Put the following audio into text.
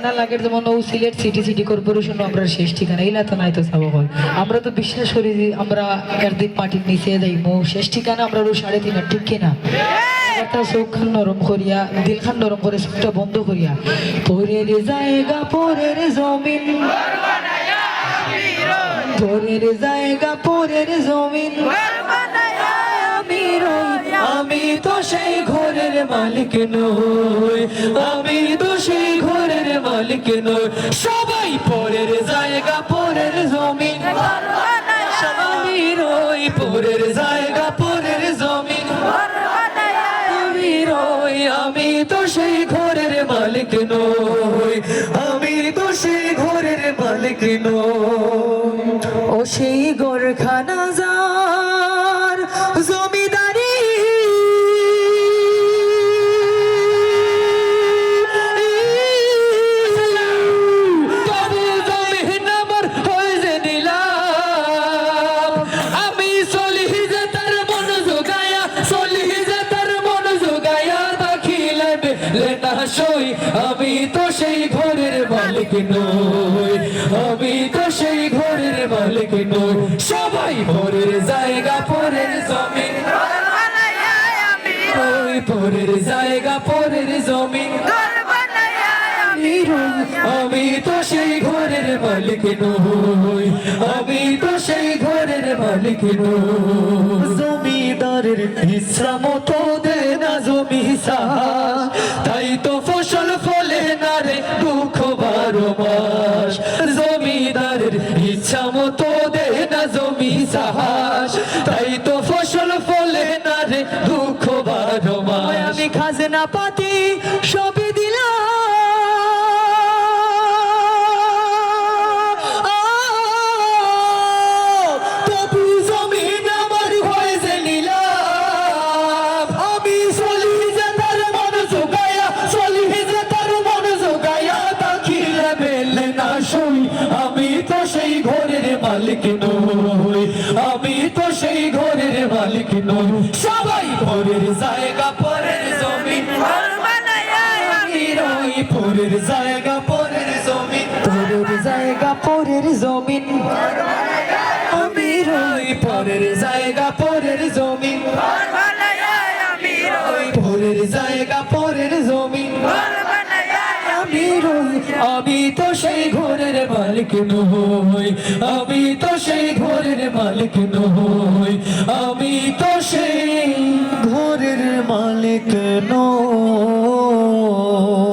না লাগে যেমন ও সিলেট সিটি কর্পোরেশন আমরা শেষ ঠিকানা এইলা তো নাই তো চাবো হয় আমরা তো বিশ্বাস করি যে আমরা একদিন মাটির নিচে যাইমো শেষ ঠিকানা আমরা 3:30 ঠিক কিনা একটা চোখখান নরম করিয়া দিলখান নরম করে চোখটা বন্ধ করিয়া পরের জায়গা পরের জমিন পরের জায়গা পরের জমিন আমি তো সেই ঘরের মালিক নই আমি তো সেই ঘরের মালিক নই সবাই পরের জায়গা পরের জমিন আমি রই পরের জায়গা পরের জমিন আমি রই আমি তো সেই ঘরের মালিক নই আমি তো সেই ঘরের মালিক নই ও সেই গোরখানা যার জমিদারি আমি তো সেই ঘরের মালিক নই আমি তো সেই ঘরের মালিক নই সবাই পরের জায়গা পরের জমিন ওই পরের জায়গা পরের জমিন আমি তো সেই ঘরের মালিক নই আমি তো সেই ঘরের মালিক নই জমিদারের ইচ্ছা মতো দে না জমি তাই তো ফসল ফলে না রে দুঃখ 12 মাস জমিদারের ইচ্ছা মতো দে না জমি চাষ তাই তো ফসল ফলে না রে দুঃখ 12 মাস আমি খাজনা পাতি সবই দিলাম মালিক নই আমি তো সেই ঘরের মালিক নই সবাই পরের জায়গা পরের জমিন আমি রই পরের জায়গা পরের জমিন পরের জায়গা পরের জমিন আমি রই পরের জায়গা পরের জমিন আমি রই পরের জায়গা পরের জমিন আমি তো সেই ঘরের মালিক নই আমি তো সেই ঘরের মালিক নই আমি তো সেই ঘরের মালিক নই